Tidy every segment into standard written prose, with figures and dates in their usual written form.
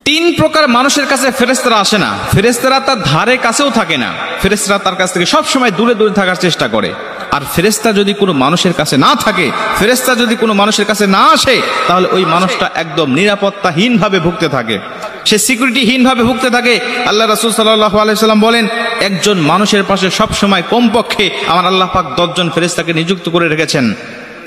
তিন প্রকার মানুষের কাছে ফেরেশতারা আসে না। ফেরেশতারা তার ধারে কাছেও থাকে না। ফেরেশতারা তার কাছ থেকে সব সময় দূরে দূরে থাকার চেষ্টা করে। আর ফেরেশতা যদি কোনো মানুষের কাছে না থাকে, ফেরেশতা যদি কোনো মানুষের কাছে না আসে, তাহলে ওই মানুষটা একদম নিরাপত্তাহীন ভাবে ভুগতে থাকে, সে সিকিউরিটিহীন ভাবে ভুগতে থাকে। আল্লাহ রাসূল সাল্লাল্লাহু আলাইহি সাল্লাম বলেন, একজন মানুষের পাশে সব সময় কমপক্ষে আমার আল্লাহ পাক 10 জন ফেরেশতাকে নিযুক্ত করে রেখেছেন।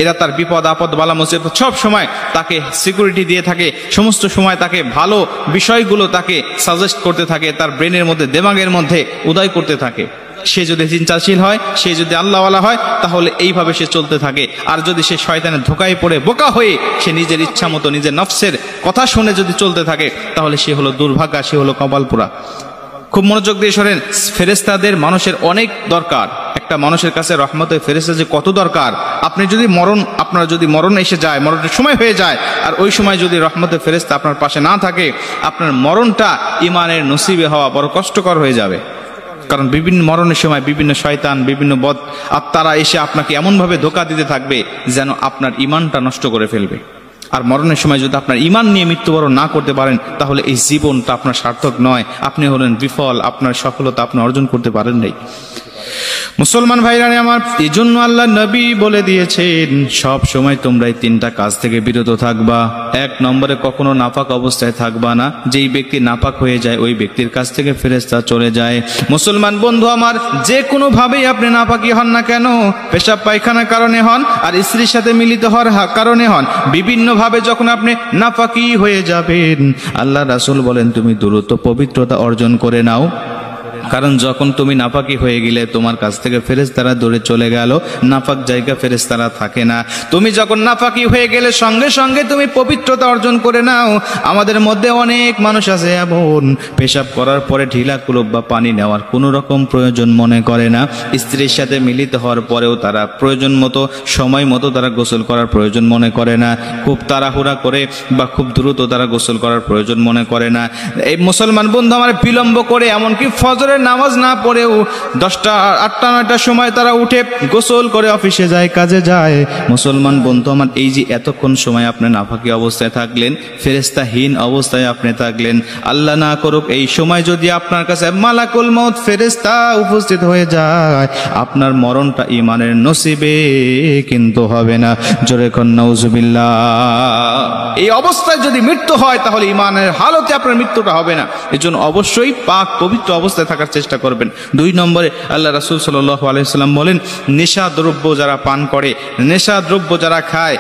এরা তার বিপদ আপদ বালা মুসিবত সব সময় তাকে সিকিউরিটি দিয়ে থাকে, সমস্ত সময় তাকে ভালো বিষয়গুলো তাকে সাজেস্ট করতে থাকে, তার ব্রেনের মধ্যে দিমাগের মধ্যে উদয় করতে থাকে। সে যদি চিন্তাশীল হয়, সে যদি আল্লাহওয়ালা হয়, তাহলে এইভাবে সে চলতে থাকে। আর যদি সে শয়তানের ধোঁকায় পড়ে বোকা হয়ে সে নিজের ইচ্ছা মতো নিজের নফসের কথা শুনে যদি চলতে থাকে, তাহলে সে হলো দুর্ভাগা, সে হলো কপালপুরা। খুব মনোযোগ দিয়ে শোনেন, ফেরেশতাদের মানুষের অনেক দরকার। একটা মানুষের কাছে রহমতের ফেরেশতা যে কত দরকার। আপনার যদি মরণ এসে যায়, মরণের সময় হয়ে যায়, আর ওই সময় যদি রহমতের ফেরেশতা আপনার পাশে না থাকে, আপনার মরণটা ইমানের নসিবে হওয়া বড় কষ্টকর হয়ে যাবে। কারণ বিভিন্ন মরণের সময় বিভিন্ন শয়তান, বিভিন্ন বদ আত্মারা এসে আপনাকে এমনভাবে ধোঁকা দিতে থাকবে যেন আপনার ইমানটা নষ্ট করে ফেলবে। আর মরণের সময় যদি আপনার ইমান নিয়ে মৃত্যুবরণ না করতে পারেন, তাহলে এই জীবনটা আপনার সার্থক নয়, আপনি হলেন বিফল, আপনার সফলতা আপনি অর্জন করতে পারেন নাই। মুসলমান ভাইরা আমার, এই জন্য আল্লাহ নবী বলে দিয়েছেন, সব সময় তোমরা এই তিনটা কাজ থেকে বিরত থাকবা। এক নম্বরে, কখনো নাপাক অবস্থায় থাকবা না। যেই ব্যক্তি নাপাক হয়ে যায়, ওই ব্যক্তির কাছ থেকে ফেরেশতা চলে যায়। মুসলমান বন্ধু আমার, যে কোনো ভাবেই আপনি নাপাকি হন না কেন, পেশাব পায়খানার কারণে হন, আর স্ত্রীর সাথে মিলিত হওয়ার কারণে হন, বিভিন্ন ভাবে যখন আপনি নাপাকি হয়ে যাবেন, আল্লাহ রাসূল বলেন তুমি দ্রুত পবিত্রতা অর্জন করে নাও। কারণ যখন তুমি নাপাকি হয়ে গেলে, তোমার কাছ থেকে ফেরেশতারা দূরে চলে গেল, নাপাক জায়গা ফেরেশতারা থাকে না। তুমি যখন নাপাকি হয়ে গেলে, সঙ্গে সঙ্গে তুমি পবিত্রতা অর্জন করে নাও। আমাদের মধ্যে অনেক মানুষ আছে এমন, পেশাব করার পরে ঢিলা কুলুপ বা পানি নেওয়ার কোনো রকম প্রয়োজন মনে করে না। স্ত্রীর সাথে মিলিত হওয়ার পরেও তারা প্রয়োজন মতো, সময় মতো তারা গোসল করার প্রয়োজন মনে করে না। খুব তাড়াহুড়া করে বা খুব দ্রুত তারা গোসল করার প্রয়োজন মনে করে না। এই মুসলমান বন্ধু আমার, বিলম্ব করে, এমনকি ফজরের নামাজ না পড়েও 10টা 8টা 9টার সময় তারা উঠে গোসল করে অফিসে যায়, কাজে যায়। মুসলমান বন্ধু আমার, এই যে এতক্ষণ সময় আপনি নাফাকি অবস্থায় থাকলেন, ফেরেশতাহীন অবস্থায় আপনি থাকলেন, আল্লাহ না করুক এই সময় যদি আপনার কাছে মালাকুল মউত ফেরেশতা উপস্থিত হয়ে যায়, আপনার মরণটা ইমানের নসিবে কিন্তু হবে না। জোরে কোন নাউজুবিল্লাহ। এই অবস্থায় যদি মৃত্যু হয়, তাহলে ইমানের হালতে আপনার মৃত্যুটা হবে না। এজন্য অবশ্যই পাক পবিত্র অবস্থায় থাকার চেষ্টা করবেন। 2 নম্বরে আল্লাহ রাসূল সাল্লাল্লাহু আলাইহি সাল্লাম বলেন, নেশা দ্রব্য যারা পান করে, নেশা দ্রব্য যারা খায়,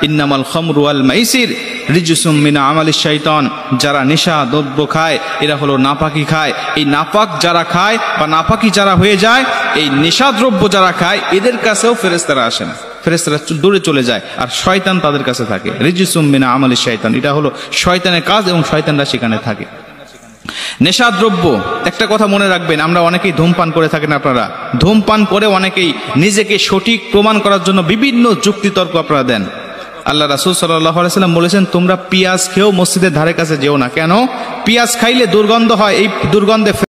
ইন্নামাল খামরু ওয়াল মাইসির রিজসুম মিন আমালিশ শাইতান, যারা নেশা দ্রব্য খায় এরা হলো নাপাকি খায়। এই নাপাক যারা খায় বা নাপাকি যারা হয়ে যায়, এই নেশা দ্রব্য যারা খায়, এদের কাছেও ফেরেশতারা আসে না, ফেরেশতারা দূরে চলে যায়, আর শয়তান তাদের কাছে থাকে। রিজসুম মিন আমালিশ শাইতান, এটা হলো শয়তানের কাজ এবং শয়তানরা সেখানে থাকে। নেশাদ্রব্য, একটা কথা মনে রাখবেন, আমরা অনেকেই ধূমপান করে থাকেন। আপনারা ধূমপান করে অনেকেই নিজেকে সঠিক প্রমাণ করার জন্য বিভিন্ন যুক্তিতর্ক আপনারা দেন। আল্লাহ রাসূল সাল্লাল্লাহু আলাইহি সাল্লাম বলেছেন, তোমরা পেঁয়াজ খেয়েও মসজিদের ধারে কাছে যেও না। কেন? পেঁয়াজ খাইলে দুর্গন্ধ হয়, এই দুর্গন্ধে